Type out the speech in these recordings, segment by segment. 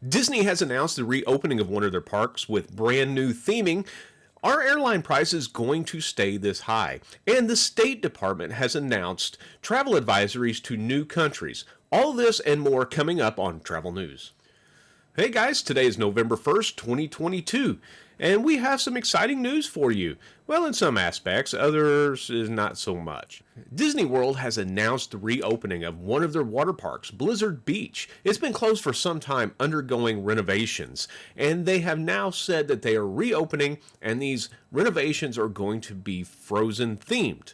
Disney has announced the reopening of one of their parks with brand new theming. Are airline prices going to stay this high? And the State Department has announced travel advisories to new countries. All this and more coming up on Travel News. Hey guys, today is November 1st, 2022, and we have some exciting news for you. Well, in some aspects, others is not so much. Disney World has announced the reopening of one of their water parks, Blizzard Beach. It's been closed for some time, undergoing renovations, and they have now said that they are reopening, and these renovations are going to be Frozen themed.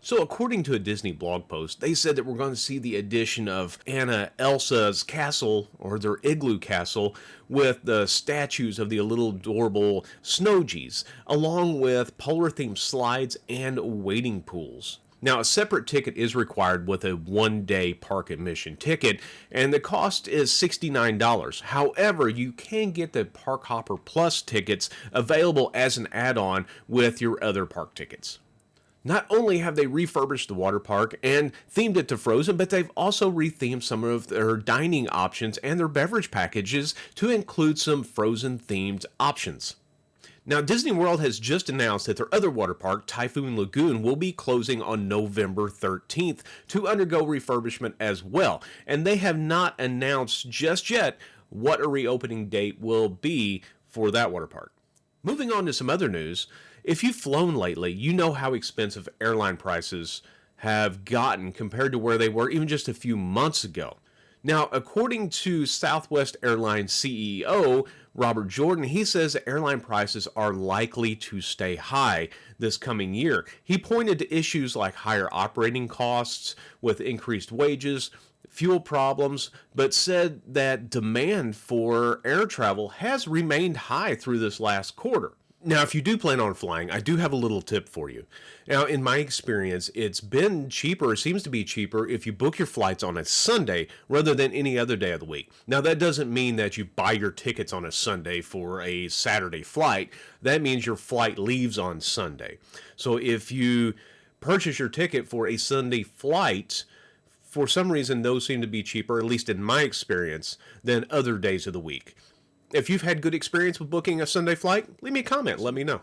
So according to a Disney blog post, they said that we're going to see the addition of Elsa's castle, or their igloo castle, with the statues of the little adorable Snowgies, along with polar-themed slides and wading pools. Now, a separate ticket is required with a one-day park admission ticket, and the cost is $69. However, you can get the Park Hopper Plus tickets available as an add-on with your other park tickets. Not only have they refurbished the water park and themed it to Frozen, but they've also rethemed some of their dining options and their beverage packages to include some Frozen-themed options. Now, Disney World has just announced that their other water park, Typhoon Lagoon, will be closing on November 13th to undergo refurbishment as well. And they have not announced just yet what a reopening date will be for that water park. Moving on to some other news, if you've flown lately, you know how expensive airline prices have gotten compared to where they were even just a few months ago. Now, according to Southwest Airlines CEO Robert Jordan, he says that airline prices are likely to stay high this coming year. He pointed to issues like higher operating costs with increased wages, fuel problems, but said that demand for air travel has remained high through this last quarter. Now, if you do plan on flying, I do have a little tip for you. Now, in my experience, it's been cheaper, it seems to be cheaper, if you book your flights on a Sunday rather than any other day of the week. Now, that doesn't mean that you buy your tickets on a Sunday for a Saturday flight. That means your flight leaves on Sunday. So if you purchase your ticket for a Sunday flight, for some reason, those seem to be cheaper, at least in my experience, than other days of the week. If you've had good experience with booking a Sunday flight, leave me a comment, let me know.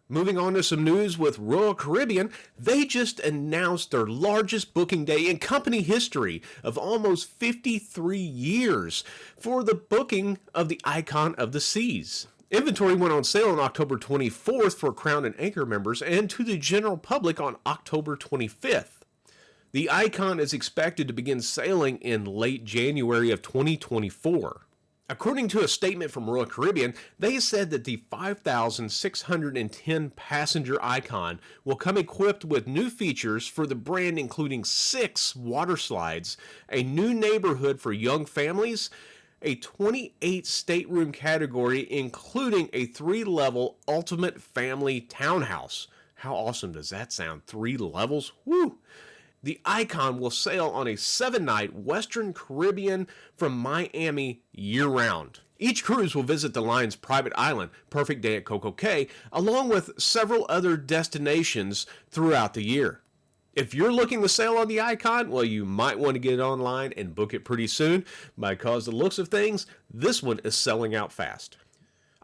Moving on to some news with Royal Caribbean, they just announced their largest booking day in company history of almost 53 years for the booking of the Icon of the Seas. Inventory went on sale on October 24th for Crown and Anchor members and to the general public on October 25th. The Icon is expected to begin sailing in late January of 2024. According to a statement from Royal Caribbean, they said that the 5,610 passenger Icon will come equipped with new features for the brand, including 6 water slides, a new neighborhood for young families, a 28 stateroom category, including a 3-level ultimate family townhouse. How awesome does that sound? 3 levels? Woo! The Icon will sail on a 7-night Western Caribbean from Miami year-round. Each cruise will visit the line's private island, Perfect Day at Coco Cay, along with several other destinations throughout the year. If you're looking to sail on the Icon, well, you might want to get it online and book it pretty soon, because the looks of things, this one is selling out fast.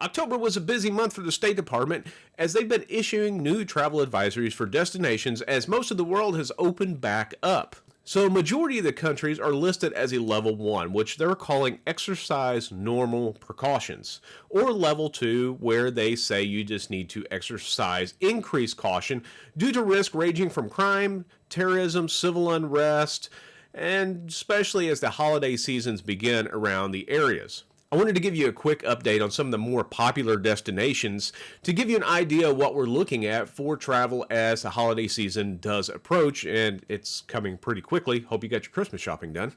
October was a busy month for the State Department as they've been issuing new travel advisories for destinations as most of the world has opened back up. So a majority of the countries are listed as a level 1, which they're calling exercise normal precautions, or level 2, where they say you just need to exercise increased caution due to risk ranging from crime, terrorism, civil unrest, and especially as the holiday seasons begin around the areas. I wanted to give you a quick update on some of the more popular destinations to give you an idea of what we're looking at for travel as the holiday season does approach, and it's coming pretty quickly. Hope you got your Christmas shopping done.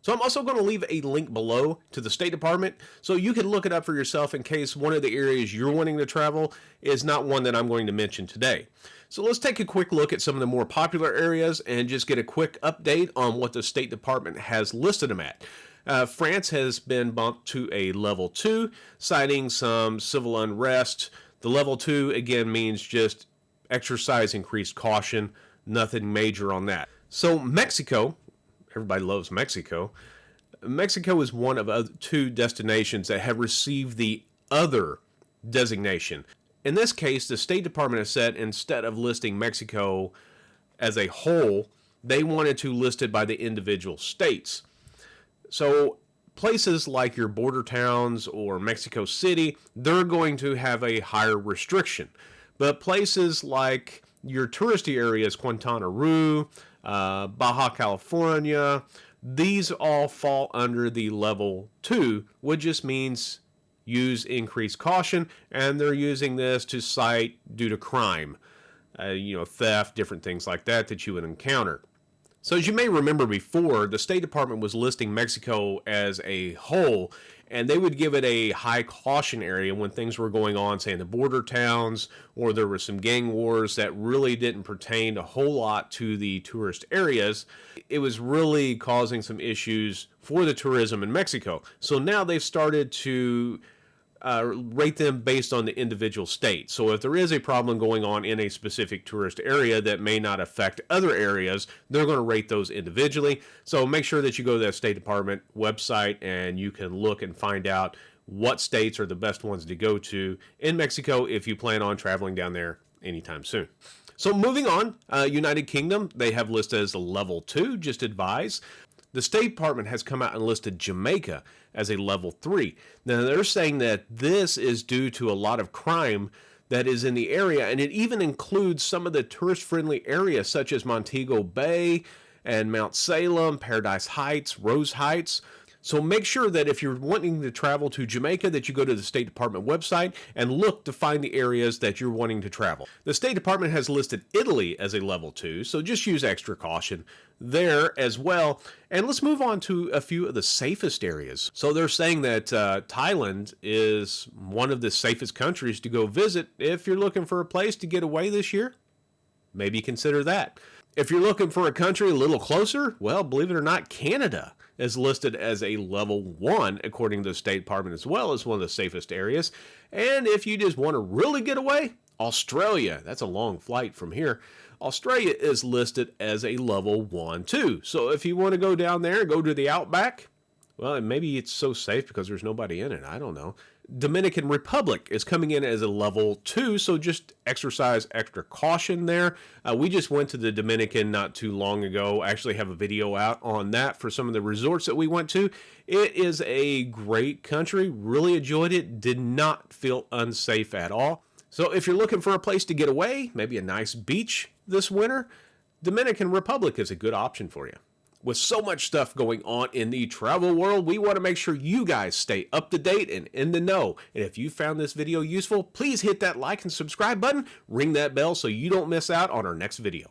So I'm also going to leave a link below to the State Department so you can look it up for yourself in case one of the areas you're wanting to travel is not one that I'm going to mention today. So let's take a quick look at some of the more popular areas and just get a quick update on what the State Department has listed them at. France has been bumped to a level 2, citing some civil unrest. The level 2, again, means just exercise increased caution, nothing major on that. So Mexico, everybody loves Mexico, Mexico is one of two destinations that have received the other designation. In this case, the State Department has said instead of listing Mexico as a whole, they wanted to list it by the individual states. So places like your border towns or Mexico City, they're going to have a higher restriction. But places like your touristy areas, Quintana Roo, Baja California, these all fall under the level 2, which just means use increased caution, and they're using this to cite due to crime, theft, different things like that you would encounter. So as you may remember before, the State Department was listing Mexico as a whole, and they would give it a high caution area when things were going on, say in the border towns, or there were some gang wars that really didn't pertain a whole lot to the tourist areas. It was really causing some issues for the tourism in Mexico. So now they've started to rate them based on the individual state. So if there is a problem going on in a specific tourist area that may not affect other areas, they're going to rate those individually. So make sure that you go to that State Department website and you can look and find out what states are the best ones to go to in Mexico if you plan on traveling down there anytime soon. So moving on, United Kingdom, they have listed as a level 2, just advise. The State Department has come out and listed Jamaica as a level 3. Now, they're saying that this is due to a lot of crime that is in the area, and it even includes some of the tourist-friendly areas such as Montego Bay and Mount Salem, Paradise Heights, Rose Heights. So make sure that if you're wanting to travel to Jamaica, that you go to the State Department website and look to find the areas that you're wanting to travel. The State Department has listed Italy as a level 2, so just use extra caution there as well. And let's move on to a few of the safest areas. So they're saying that Thailand is one of the safest countries to go visit if you're looking for a place to get away this year. Maybe consider that. If you're looking for a country a little closer, well, believe it or not, Canada is listed as a level 1 according to the State Department as well as one of the safest areas. And if you just want to really get away, Australia, that's a long flight from here. Australia is listed as a level 1 too. So if you want to go down there and go to the outback, well, maybe it's so safe because there's nobody in it. I don't know. Dominican Republic is coming in as a level 2, so just exercise extra caution there. We just went to the Dominican not too long ago. I actually have a video out on that for some of the resorts that we went to. It is a great country. Really enjoyed it. Did not feel unsafe at all. So if you're looking for a place to get away, maybe a nice beach this winter, Dominican Republic is a good option for you. With so much stuff going on in the travel world, we want to make sure you guys stay up to date and in the know. And if you found this video useful, please hit that like and subscribe button, ring that bell so you don't miss out on our next video.